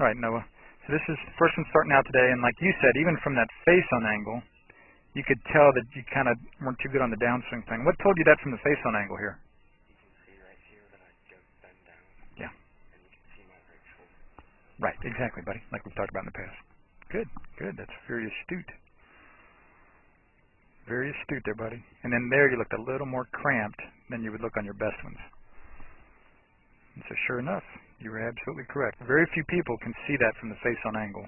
All right, Noah. So this is the first one starting out today, and like you said, even from that face-on angle, you could tell that you kind of weren't too good on the downswing thing. What told you that from the face-on angle here? You can see right here that I just bent down. Yeah. And you can see my right shoulder. Right, exactly, buddy, like we've talked about in the past. Good, good. That's very astute. Very astute there, buddy. And then there you looked a little more cramped than you would look on your best ones. And so sure enough, you were absolutely correct. Very few people can see that from the face-on angle.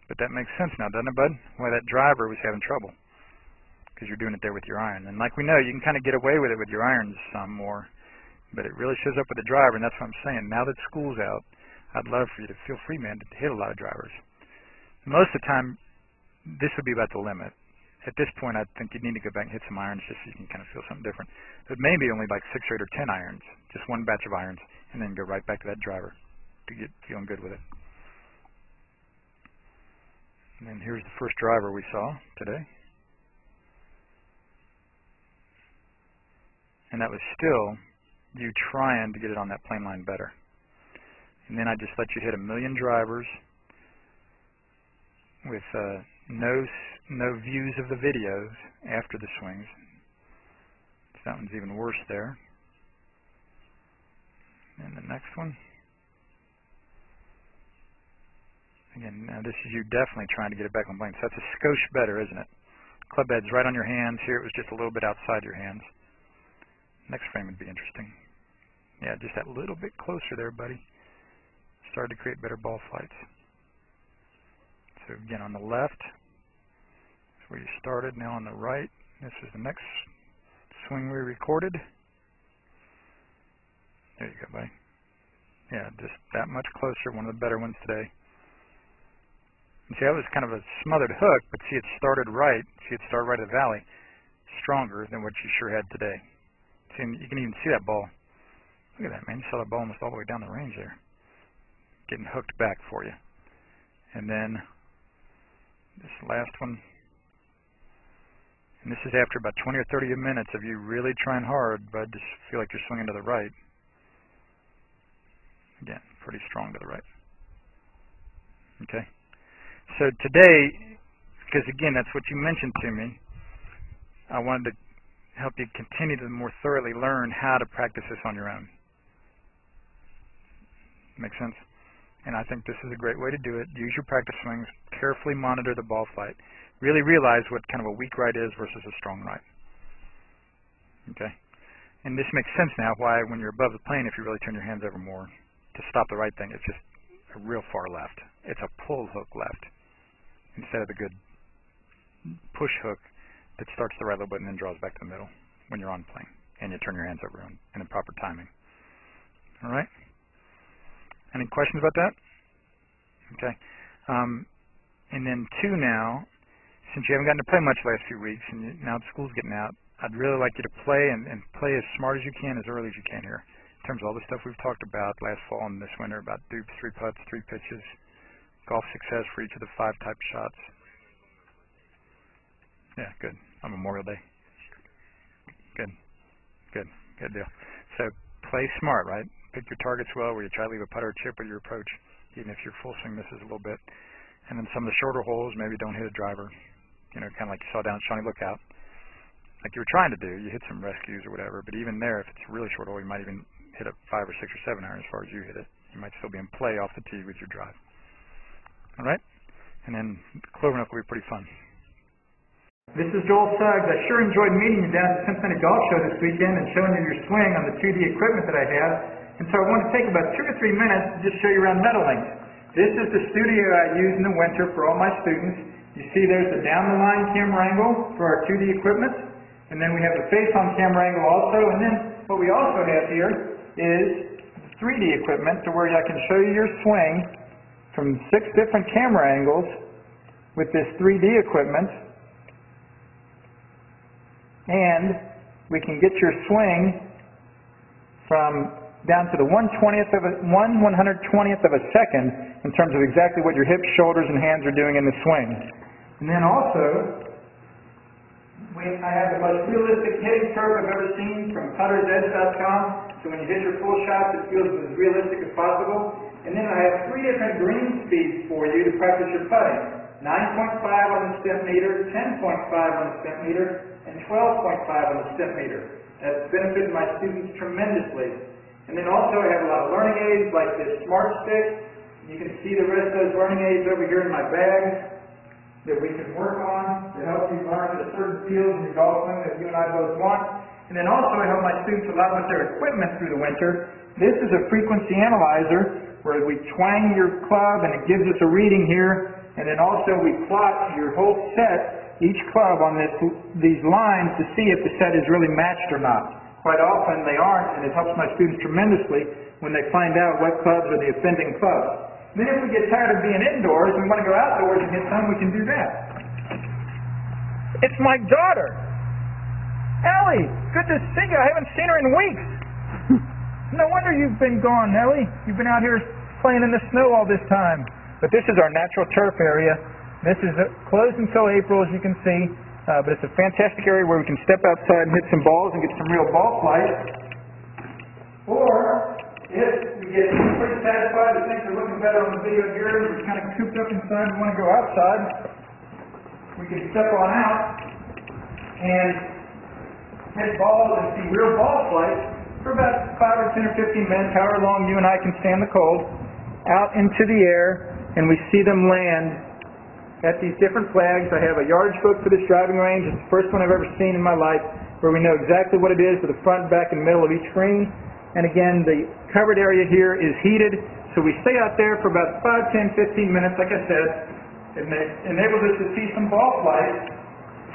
But that makes sense now, doesn't it, bud? Why that driver was having trouble. Because you're doing it there with your iron. And like we know, you can kind of get away with it with your irons some more. But it really shows up with the driver, and that's what I'm saying. Now that school's out, I'd love for you to feel free, man, to hit a lot of drivers. Most of the time, this would be about the limit. At this point, I think you need to go back and hit some irons just so you can kind of feel something different. But maybe only like 6 or 8 or 10 irons, just one batch of irons, and then go right back to that driver to get feeling good with it. And then here's the first driver we saw today. And that was still you trying to get it on that plane line better. And then I just let you hit 1,000,000 drivers with no views of the videos after the swings. So that one's even worse there. And the next one. Again, now this is you definitely trying to get it back on plane. So that's a skosh better, isn't it? Club head's right on your hands. Here it was just a little bit outside your hands. Next frame would be interesting. Yeah, just that little bit closer there, buddy. Started to create better ball flights. So again, on the left, that's where you started. Now on the right, this is the next swing we recorded. There you go, buddy. Yeah, just that much closer. One of the better ones today. And see, that was kind of a smothered hook, but see, it started right. See, it started right at the valley. Stronger than what you sure had today. See, and you can even see that ball. Look at that, man. You saw that ball almost all the way down the range there. Getting hooked back for you. And then this last one. And this is after about 20 or 30 minutes of you really trying hard, but just feel like you're swinging to the right. Again, pretty strong to the right. Okay. So today, because again, that's what you mentioned to me, I wanted to help you continue to more thoroughly learn how to practice this on your own. Make sense? And I think this is a great way to do it. Use your practice swings. Carefully monitor the ball flight. Really realize what kind of a weak right is versus a strong right. Okay? And this makes sense now why when you're above the plane, if you really turn your hands over more to stop the right thing, it's just a real far left. It's a pull hook left instead of the good push hook that starts the right a little bit and then draws back to the middle when you're on plane and you turn your hands over in the proper timing. All right? Any questions about that? Okay. And then 2 now, since you haven't gotten to play much the last few weeks and now the school's getting out, I'd really like you to play and play as smart as you can, as early as you can here. In terms of all the stuff we've talked about last fall and this winter about dupes, 3 putts, 3 pitches, golf success for each of the 5 type shots. Yeah, good. On Memorial Day. Good. Good. Good deal. So play smart, right? Pick your targets well, where you try to leave a putter or chip with your approach, even if your full swing misses a little bit. And then some of the shorter holes, maybe don't hit a driver. You know, kind of like you saw down at Shawnee Lookout. Like you were trying to do. You hit some rescues or whatever. But even there, if it's a really short hole, you might even hit a 5 or 6 or 7 iron as far as you hit it. You might still be in play off the tee with your drive. All right? And then Clover Nook will be pretty fun. This is Joel Suggs. I sure enjoyed meeting you down at the Cincinnati Golf Show this weekend and showing you your swing on the 2D equipment that I have. And so I want to take about 2 or 3 minutes to just show you around Meadowlinks. This is the studio I use in the winter for all my students. You see there's the down-the-line camera angle for our 2D equipment. And then we have the face-on camera angle also. And then what we also have here is 3D equipment to where I can show you your swing from 6 different camera angles with this 3D equipment. And we can get your swing from down to the 1/120th of a second in terms of exactly what your hips, shoulders, and hands are doing in the swing. And then also, I have the most realistic hitting curve I've ever seen from puttersedge.com. So when you hit your full shots, it feels as realistic as possible. And then I have 3 different green speeds for you to practice your putting. 9.5 on the step meter, 10.5 on the step meter, and 12.5 on the step meter. That's benefited my students tremendously. And then also I have a lot of learning aids like this Smart Stick. You can see the rest of those learning aids over here in my bag that we can work on to help you learn the certain fields in your golf swing that you and I both want. And then also I help my students a lot with their equipment through the winter. This is a frequency analyzer where we twang your club and it gives us a reading here. And then also we plot your whole set, each club on these lines to see if the set is really matched or not. Quite often they aren't, and it helps my students tremendously when they find out what clubs are the offending clubs. Then if we get tired of being indoors and we want to go outdoors and hit some, we can do that. It's my daughter. Ellie, good to see you. I haven't seen her in weeks. No wonder you've been gone, Ellie. You've been out here playing in the snow all this time. But this is our natural turf area. This is closed until April, as you can see. But it's a fantastic area where we can step outside and hit some balls and get some real ball flight. Or, if we get pretty satisfied that things are looking better on the video here, we're kind of cooped up inside and want to go outside, we can step on out and hit balls and see real ball flight for about 5 or 10 or 15 minutes, however long you and I can stand the cold, out into the air, and we see them land at these different flags. I have a yardage book for this driving range. It's the first one I've ever seen in my life where we know exactly what it is for the front, back, and middle of each green. And again, the covered area here is heated, so we stay out there for about 5, 10, 15 minutes, like I said. It enables us to see some ball flight,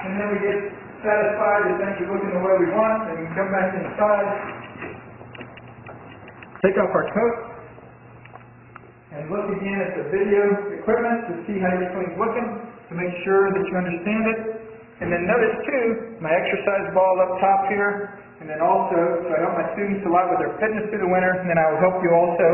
and then we get satisfied that things are looking the way we want, and we come back inside, take off our coat, and look again at the video equipment to see how your swing's looking, to make sure that you understand it. And then notice too, my exercise ball up top here, and then also, so I help my students a lot with their fitness through the winter, and then I will help you also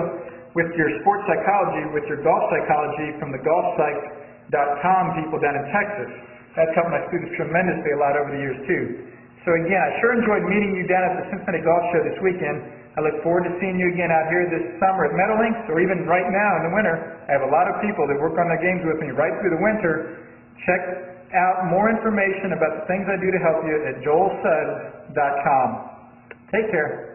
with your sports psychology, with your golf psychology from the golfpsych.com people down in Texas. That's helped my students tremendously a lot over the years too. So again, I sure enjoyed meeting you down at the Cincinnati Golf Show this weekend. I look forward to seeing you again out here this summer at Meadowlinks, or even right now in the winter. I have a lot of people that work on their games with me right through the winter. Check out more information about the things I do to help you at joelsuggs.com. Take care.